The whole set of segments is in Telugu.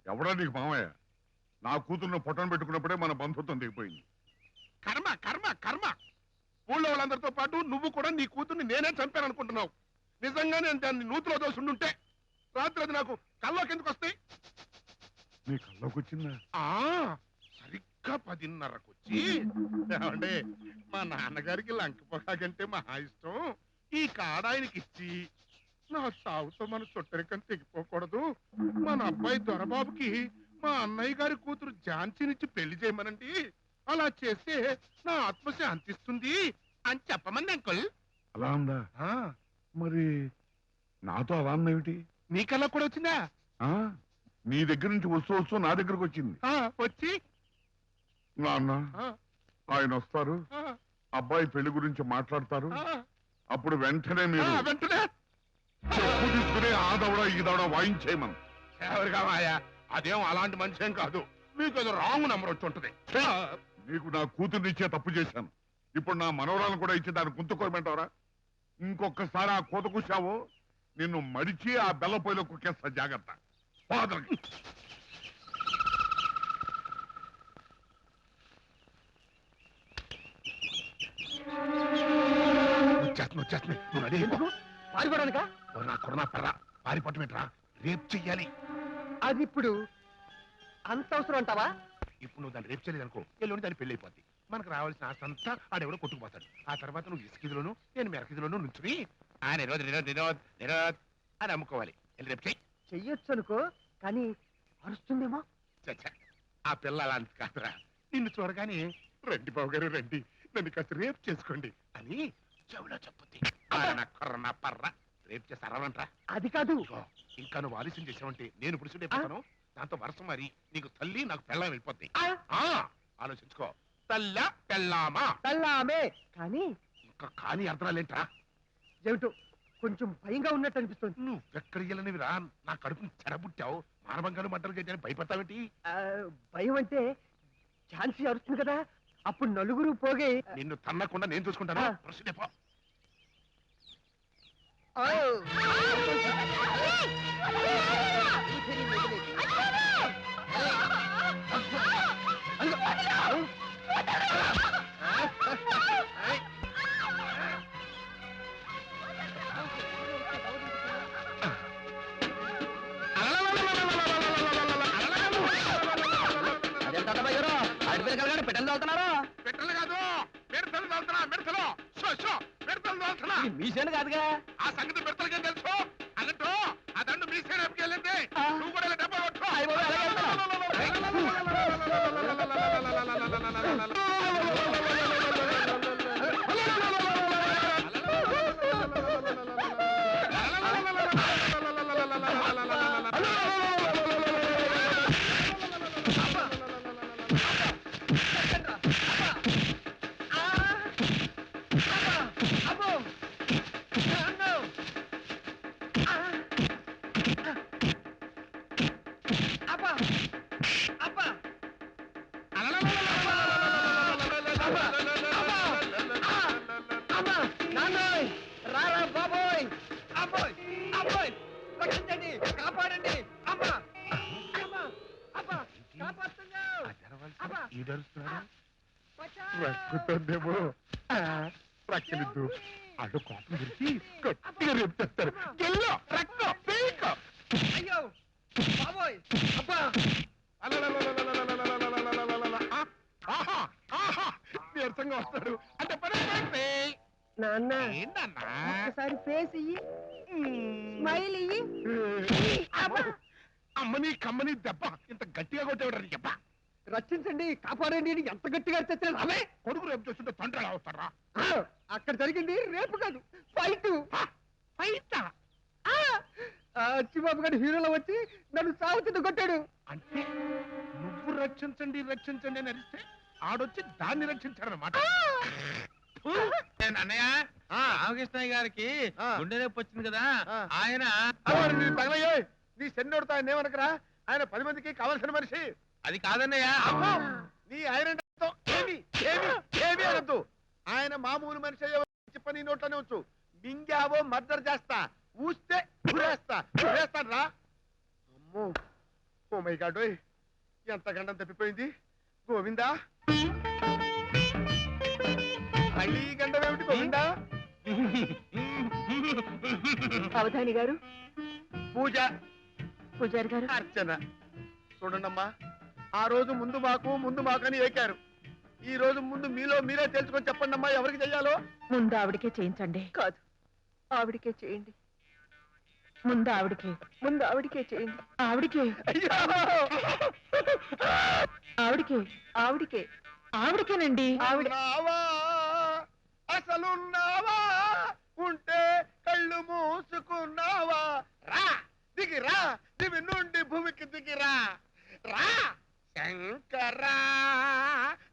ఎవడా నీకు మామయ్య? నా కూతుర్ను పొట్టను పెట్టుకున్నప్పుడే మన బంధుత్వం దిగిపోయింది. కర్మ కర్మ కర్మ. ఊళ్ళో వాళ్ళందరితో పాటు నువ్వు కూడా నీ కూతుర్ని నేనే చంపాను అనుకుంటున్నావు. నిజంగా నేను దాన్ని నూతిలో దోసుండుంటే రాత్రి అది నాకు కల్లోకి ఎందుకు వస్తాయి? నీ కల్లోకి వచ్చిందా? సరిగ్గా 10:30కు వచ్చి, ఏమండి మా నాన్నగారికి లంకపోకాకంటే మహా ఇష్టం, ఈ కాడ ఆయనకి ఇచ్చి నా సాగుతో మన చుట్టరికం తెగిపోకూడదు, మన అబ్బాయి దొరబాబుకి మా అన్నయ్య గారి కూతురు ఝాన్సీనిచ్చి పెళ్లి చేయమనండి, అలా చేస్తే నా ఆత్మ శాంతిస్తుంది అని చెప్పమంది అంకుల్. అలా ఉందా? మరి నాతో అలా అన్నేమిటి? నీకల్లా కూడా వచ్చిందా? నీ దగ్గర నుంచి వస్తూ నా దగ్గరకు వచ్చింది. వచ్చి నాన్న ఆయన వస్తారు, అబ్బాయి పెళ్లి గురించి మాట్లాడతారు, అప్పుడు వెంటనే మీరు వెంటనే చెప్పు తీసుకుని ఆ దవడ ఈ దవడ వాయించేయమను. ఎవరిగా మాయా, అదేం అలాంటి మనిషి ఏం కాదు, మీకు ఏదో రాంగ్ నెంబర్ వచ్చి ఉంటది. నీకు నా కూతుర్ని ఇచ్చే తప్పు చేశాను, ఇప్పుడు నా మనవరాలను కూడా ఇచ్చి దాన్ని గుంతుకోమంటావరా? ఇంకొకసారి ఆ కోత కూర్చావో నిన్ను మడిచి ఆ బెల్ల పొయ్యిలో కుక్కేస్తా, జాగ్రత్త. ఫాదర్కి వచ్చేస్తుంది. నువ్వు రెడీ అయిపో. పారిపోవడానికా? పారిపోవటమేట్రా, రేపు చెయ్యాలి. అది ఇప్పుడు అంత అవసరం అంటావా? ఇప్పుడు నువ్వు దాన్ని రేపు చేయలేదు అనుకో, ఎల్లుండి దాన్ని పెళ్లి అయిపోద్ది. మనకు రావాల్సిన ఆస్తి అంతా ఆడెవడో కొట్టుకుపోతాడు. ఆ తర్వాత నువ్వు ఇసుకిదిలోను నేను మెరకిదిలోను నుంచుని ఆయన నిరోధ్ అని అమ్ముకోవాలి. రేపు చెయ్యొచ్చు అనుకో, కానీ అరుస్తుందేమో. చచ్చా, ఆ పిల్ల అలాంటి కాదురా. నిన్ను చూడగానే రండి బాబు గారు రండి, నన్ను కాస్త రేపు చేసుకోండి అని చెవులో చెప్పుద్ది. నా పర్ర రేపు చేసి అరవంట్రా. అది కాదు, ఇంకా నువ్వు ఆలస్యం చేసావంటే నేను పురుషుడైపోతాను. దాంతో వరుస మరి నీకు తల్లి నాకు పెళ్ళం అయిపోద్ది. ఆలోచించుకో. తల్ల పెళ్ళామా? పెళ్ళామే. కానీ ఇంకా కానీ అర్థాలేంట్రా? ఏమిటో కొంచెం భయంగా ఉన్నట్టు అనిపిస్తుంది. నువ్వు ఎక్కడికి రా, నా కడుపుని చెడబుట్టావు. మానవంగాను మంటలు చేయడానికి భయపడతావేంటి? భయం అంటే ఝాన్సీ అరుస్తుంది కదా, అప్పుడు నలుగురు పోగే. నిన్ను తన్నకుండా నేను చూసుకుంటాను. ప్రశ్న పెట్టెలు తోలుతున్నారా? పెట్టలు కాదు, మిడతలు తోలుతున్నా. మీ సేను కాదుగా. ఆ సంగతి మిడతలకేం తెలుసు? అన్నట్టు ఆ దండు మీ సేన వెళ్ళింది. నువ్వు కూడా డబ్బా కొట్టు. రక్కుతుందేమో, రక్కలిద్దు. అడ్డు కోపం గురించి గట్టిగా రేపు తెస్తారు. అయ్యో బాబోయ్, అబ్బా నీరసంగా వస్తాడు అంటే పని. నాన్న ఏంటన్నా ఒకసారి ఫేస్ ఇయ్యి, స్మైల్ ఇయ్యి. అమ్మని కమ్మని దెబ్బ ఇంత గట్టిగా కొట్టేవాడు చెప్ప. రక్షించండి, కాపాడండి అని ఎంత గట్టిగా తెచ్చారు. అవే కొడుకు రేపు చేస్తుంటే తండ్రి ఎలా అవుతారా? అక్కడ జరిగింది రేపు కాదు, ఫైట్. ఫైట్ అచ్చిబాబు గారి హీరోలో వచ్చి నన్ను సాగుతుంది కొట్టాడు. అంటే నువ్వు రక్షించండి అని అరిస్తే ఆడొచ్చి దాన్ని రక్షించాడనమాట. అన్నయ్య, రామకృష్ణయ్య గారికి గుండె నొప్పి వచ్చింది కదా, ఆయన తగలయ్యే నీ సెన్నోడుతా ఆయన ఏమనకరా. ఆయన 10 మందికి కావలసిన మనిషి. అది కాదన్నయ్య. నీ ఆయన ఏమి అనద్దు. ఆయన మామూలు మనిషి చెప్ప నీ నోట్లోనే వచ్చు. మింగావో మర్డర్ చేస్తా, ఊస్తే ఊరేస్తాను రా. అమ్మో ఓ మై గాడ్ ఎంత గండం తప్పిపోయింది గోవిందా మళ్ళీ ఈ గండం ఏమిటి గోవిందా అవధాని గారు, పూజ పూజారి గారు, అర్చన చూడండమ్మా ఆ రోజు ముందు మాకు అని ఏకారు ఈ రోజు ముందు మీలో మీరే తెలుసుకొని చెప్పండి అమ్మా ఎవరికి చెయ్యాలో ముందు ఆవిడకే చేయించండి. కాదు ఆవిడికే చేయండి. ముందు ఆవిడకే ముందు ఆవిడికే చేయండి. ఆవిడకే అయ్యో ఆవిడకే ఆవిడికే ఆవిడకేనండి. ఆవిడ ఉన్నావా అసలున్నావా ఉంటే కళ్ళు మూసుకున్నావా రా దిగిరా దివి నుండి భూమికి దిగిరా రా శంకరా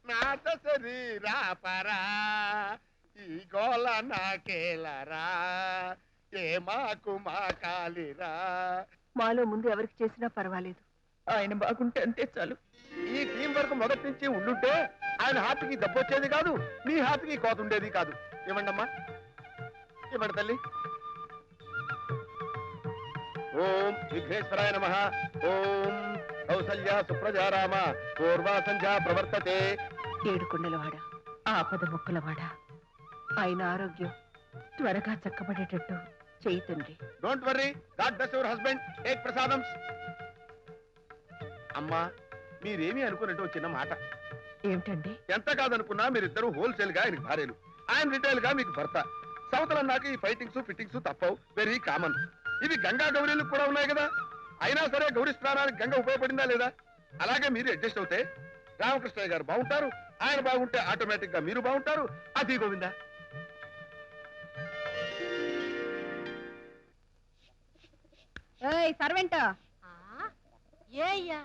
నాథ శరీరా పరా ఈ గోళ నాకేలరా ఏ మాకు మా కాలిరా మాలో ముందు ఎవరికి చేసినా పర్వాలేదు. ఆయన బాగుంటే అంతే చాలు. ఈ టీం వర్క్ మొదటి నుంచి ఉండుంటే ఆయన హార్ట్కి దెబ్బ వచ్చేది కాదు మీ హార్ట్కి కోత ఉండేది కాదు. ఇవ్వండమ్మా ఇవ్వండి తల్లి. ఓం విఘ్నేశ్వరాయ నమః. ఓం కౌసల్య సుప్రజారామ పూర్వా సంధ్యా ప్రవర్తతే. ఏడుకొండలవాడ, ఆపద ముక్కులవాడ, ఆయన ఆరోగ్యం త్వరగా చక్కబడేటట్టు చేయి తండ్రి. Don't worry, God bless your husband. Take ప్రసాదం. అమ్మా మీరేమీ అనుకున్నట్టు చిన్న మాట. ఏమిటండి? ఎంత కాదనుకున్నా మీరిద్దరు హోల్సేల్ గా ఆయనకి భార్యలు, ఆయన రిటైల్ గా మీకు భర్త. సవతలన్నాక ఈ ఫైటింగ్స్ ఫిట్టింగ్స్ తప్పవు, వెరీ కామన్. ఇవి గంగా గౌరీలకు కూడా ఉన్నాయి కదా. అయినా సరే గౌరీ స్నానానికి గంగ ఉపయోగపడిందా లేదా? అలాగే మీరు అడ్జస్ట్ అవుతే రామకృష్ణయ్య గారు బాగుంటారు, ఆయన బాగుంటే ఆటోమేటిక్ గా మీరు బాగుంటారు. అది గోవిందా. సర్వెంట్ ఏయ్యా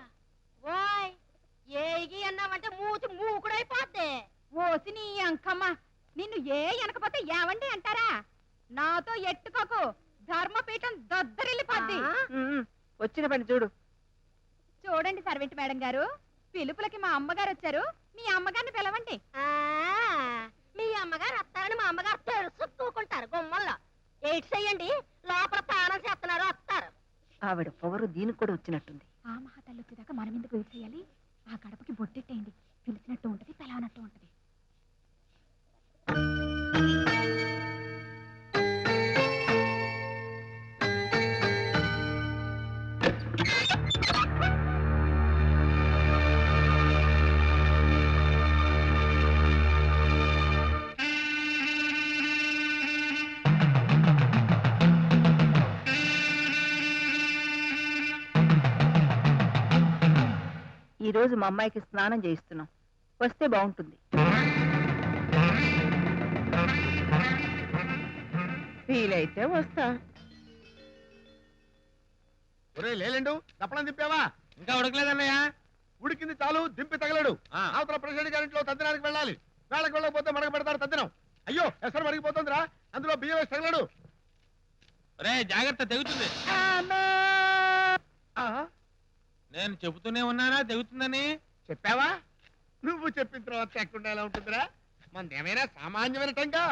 ఓయ్ ఏగి అన్నావంటే మూతి మూకుడైపోద్ది. ఓసి నీ అంకమ్మ, నిన్ను ఏ అనకపోతే ఏవండి అంటారా? నాతో ఎట్టుకోకు, ధర్మపీఠం దద్దరిల్లిపోద్ది. వచ్చిన పని చూడు. చూడండి సర్వెంట్ మేడం గారు, పిలుపులకి మా అమ్మగారు వచ్చారు, మీ అమ్మగారిని పిలవండి. మీ అమ్మగారు వస్తారని మా అమ్మగారు తెలుసుకుంటారు గుమ్మల్లో. ఎయిట్ చెయ్యండి, లోపల ప్రాణం చేస్తున్నారు వస్తారు. ఆవిడ పొగరు దీనికి కూడా వచ్చినట్టుంది. ఆ మహాతల్లి వచ్చేదాకా మనం ఎందుకు వెయిట్ చేయాలి? ఆ గడపకి బొట్టెట్టేయండి, పిలిచినట్టు ఉంటది, పిలవనట్టు ఉంటది. ఈ రోజు మా అమ్మాయికి స్నానం చేయిస్తున్నాం, వస్తే బాగుంటుంది. వీలైతే వస్తా. ఒరే లేలేండు, దప్పడం దింపావా? ఇంకా ఉడకలేదన్నయ్య. ఉడికింది చాలు, దింపి తగలడు. ఆ. అవతల ప్రెసిడెంట్ గారింట్లో తద్దినానికి వెళ్ళాలి. వేళకి వెళ్ళకపోతే మనకు పెడతారు తద్దినం. అయ్యో ఎసరు మరిగిపోతుందిరా, అందులో బియ్యం వేసి తగలడు. రే జాగ్రత్త, తెగుతుంది. ఆహా, నేను చెబుతూనే ఉన్నానా తెగుతుందని. చెప్పావా? నువ్వు చెప్పిన తర్వాత ఎక్కడ ఎలా ఉంటుందిరా? మనదేమైనా సామాన్యమైన టంగా?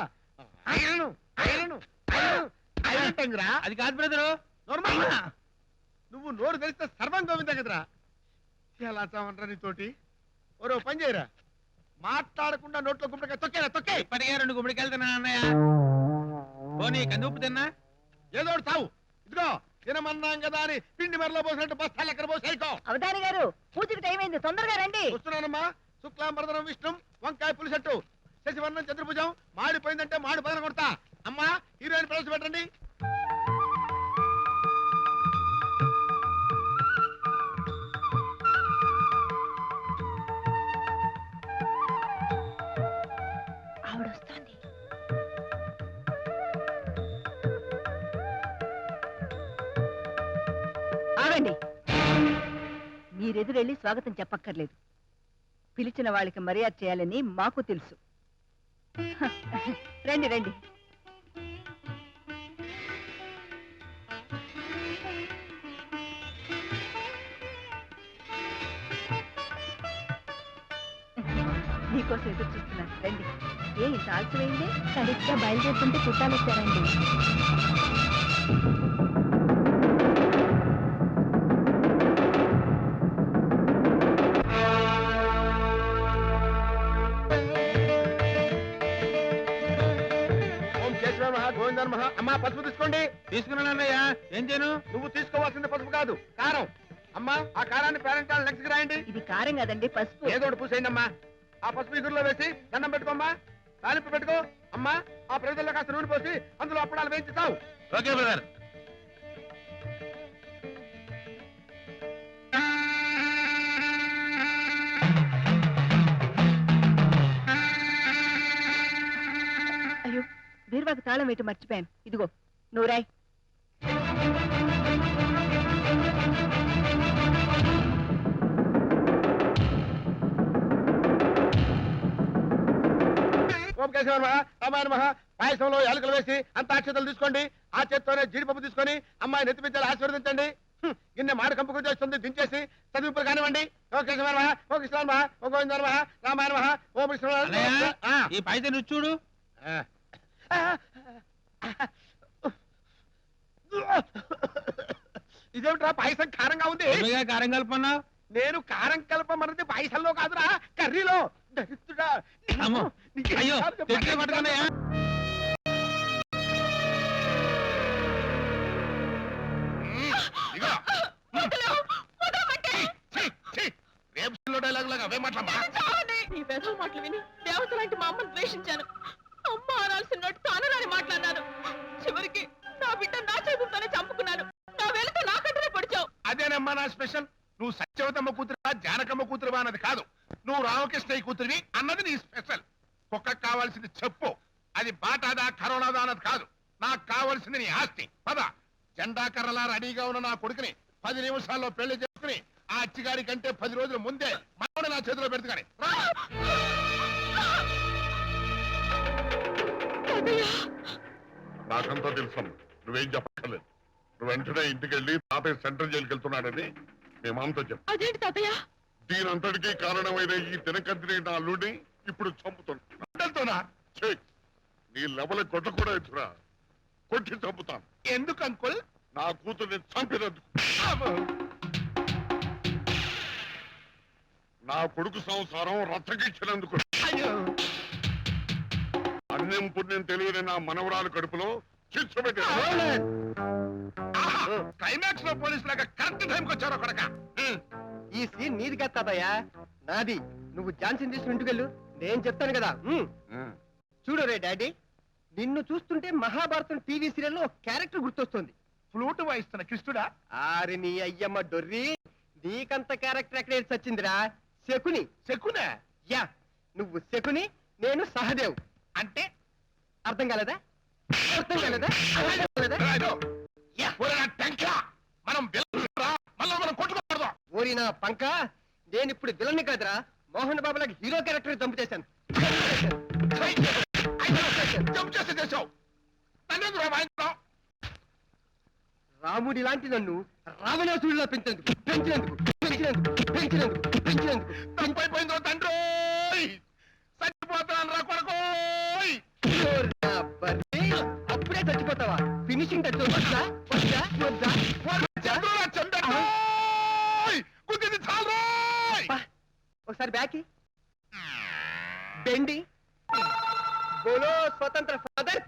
ఐరను, ఐరను, ఐరను, ఐరన్ టంగురా. అది కాదు బ్రదరు. నార్మల్. నువ్వు నోరు తెరిస్తే సర్వం గోవిందా కదరా. ఎలా చావంటరా నీతోటి? ఓరో పని చేయరా, మాట్లాడకుండా నోట్లో గుమ్మడికాయ తొక్కేరా, తొక్కే. ఇప్పటికే 2 గుమ్మడికెళ్తున్నా అన్నయ్య. పోనీ కందిప్పు తిన్నా. ఏదో ఒకటి చావు. ఇదిగో తినమన్నాం కదా అని పిండి మరలో పోసినట్టు బస్తాలు ఎక్కడ పోసాయికో. అవధాని గారు, పూజకి టైం అయింది, తొందరగా రండి. వస్తున్నానమ్మా. శుక్లాంబరదనం విష్ణు, వంకాయ పులిసెట్టు, శశివర్ణం చతుర్భుజం. మాడిపోయిందంటే మాడి పదన కొడతా. అమ్మా హీరోయిన్ ప్రవేశపెట్టండి. ఆవిడొస్తోంది. ఆగండి. మీరెదురెళ్ళి స్వాగతం చెప్పక్కర్లేదు. పిలిచిన వాళ్ళకి మర్యాద చేయాలని మాకు తెలుసు. రండి రండి. మీకోసం ఎదురు చూస్తున్నారు, రండి. ఏ ఇంత ఆలస్యమైంది? సరిగ్గా బయలుదేరుతుంటే చుట్టాలు వచ్చారండి. ఓంకేశ్వర మహా గోవిందర్ మహా. అమ్మా పసుపు తీసుకోండి. తీసుకున్నానయ్యా, ఏం చేయను? నువ్వు తీసుకోవాల్సింది పసుపు కాదు, కారం. అమ్మా ఆ కారాన్ని పేరెంట్ నెక్స్ట్ రాయండి. ఇది కారం కాదండి పసుపు. ఏదో ఒకటి పూసేయండి అమ్మా. ఆ పసుపు ఇగురులో వేసి దండం పెట్టుకోమ్మా. తాలింపు పెట్టుకో. అమ్మా ఆ ప్రజల్లో కాస్త నూనె పోసి అందులో అప్పడాలు వేయించుతావు. Okay brother. అయ్యో బీరువాకు తాళం వేయటం మర్చిపోయాను. ఇదిగో నూరాయ్. ఓంకేశ్వర మహా రామాయణ మహా. పాయసంలో యాలకులు వేసి అంత అక్షతలు తీసుకోండి. ఆ చేత్తోనే జీడిపప్పు తీసుకొని అమ్మాయి నెత్తిపించాలి, ఆశీర్వదించండి. గిన్నె మాడి కంపుకు చేస్తుంది, దించేసి చదివింపులు కానివ్వండి. ఓంకేశ్వర మహా ఓం కృష్ణ మహా ఓం గోవిందర్ మహా రామాయణ మహా ఓం కృష్ణ. అన్నయ్య, ఈ పాయసం రుచి చూడు. ఇదేమిట్రా పాయసం కారంగా ఉంది? ఏమిగా కారం కలుపుకున్నావు? నేను కారం కలపమన్నది పాయసంలో కాదురా, కర్రీలో. దరిద్రుడా. అమ్మో, నీకు అయ్యో ఎన్నిసార్లు చెప్పాలి? తెచ్చి పట్టుకున్నాయా? ఇదిగో. ఛీ, ఛీ. రేపు సినిమా డైలాగ్ లాగా అవే మాట్లాడమ్మా. నీ వెధవ మాటలు విని దేవత లాంటి మా అమ్మని ద్వేషించాను. అమ్మ అనాల్సిన నోటి తానరాని మాట్లాడినాను. చివరికి నా బిడ్డ నా చేతులతోనే చంపుకున్నాను. నా వేలతో నా కంటనే పొడిచావు. అదేనమ్మా నా స్పెషల్. నువ్వు సత్యవతమ్మ కూతురువా జానకమ్మ కూతురువా అన్నది కాదు, నువ్వు రామకృష్ణయ్య కూతురివి అన్నది నీ స్పెషల్. కుక్కకు కావాల్సింది చెప్పు, అది బాటాదా కరోనాదా అన్నది కాదు. నాకు కావాల్సింది నీ ఆస్తి. పద. జెండా కర్రలా రెడీగా ఉన్న నా కొడుకుని 10 నిమిషాల్లో పెళ్లి చేసుకుని ఆ అచ్చిగారి కంటే 10 రోజుల ముందే మనవడు నా చేతిలో పెడుతుగాని. నాకంతా తెలుసమ్మా, నువ్వేం చెప్పక్కర్లేదు. నువ్వు వెంటనే ఇంటికి వెళ్ళి తాతయ్య సెంట్రల్ జైలుకి వెళ్తున్నాడని మీ మామతో చెప్పు. అదేంటి తాతయ్య? దీనంతటికీ కారణమైన ఈ దినకంత్రి నా అల్లుడిని ఇప్పుడు చంపుతున్నా. ఛీ, నీ లెవెల కొట్ట కూడా ఎత్తురా, కొట్టి చంపుతాను. ఎందుకు అంకుల్? నా కూతుర్ని చంపినందుకు. నా కొడుకు సంసారం రచ్చగిచ్చినందుకు. అయ్యో. అన్యం పుణ్యం తెలియని నా మనవరాలు కడుపులో చిచ్చుపెట్టి క్లైమాక్స్ లో పోలీసు లాగా కరెక్ట్ టైంకి వచ్చారు కొడక. ఈ సీన్ నీది కదా తాతయ్య, నాది. నువ్వు ఝాన్సీని తీసుకుని ఇంటికెళ్ళు, నేను చెప్తాను కదా. చూడు రే డాడీ, నిన్ను చూస్తుంటే మహాభారతం టీవీ సీరియల్లో ఒక క్యారెక్టర్ గుర్తొస్తుంది. ఫ్లూట్ వాయిస్తున్న కృష్ణుడా? ఆరి నీ అయ్యమ్మ డొర్రి, నీకంత క్యారెక్టర్ ఎక్కడ ఏది చచ్చిందిరా? శకుని. శకునే? యా, నువ్వు శకుని, నేను సహదేవ్. అంటే అర్థం కాలేదా? అర్థం కాలేదా? అర్థం కాలేదా? రాయడు. ఒరే నా టెంక, మనం విలన్రా, మళ్ళా మనం కొట్టుకోకూడదు. ఓరి నా పంక, నేను ఇప్పుడు విలన్ని కాదురా, మోహన్ బాబులకు హీరో క్యారెక్టర్ జంప్ చేశాను. జంప్ చేసి చేసావు. నన్నెందుకు వాయించడం? రాముడి లాంటి నన్ను రావణాసుడిలా పెంచినందుకు పెంచినందుకు పెంచినందుకు పెంచినందుకు పెంచినందుకు తప్పైపోయిందో తండ్రి, చచ్చిపోతాను రా కొడుకోయ్. ఓరి నా బర్రె, అప్పుడే చచ్చిపోతావా? ఫినిషింగ్ టచ్ వద్దా? వద్దా? వద్దా? చంద్రురా చంద్రోయ్, కుదింది చాలు. అబ్బా, ఒకసారి బ్యాక్ బెండి. బోలో స్వతంత్ర ఫాదర్.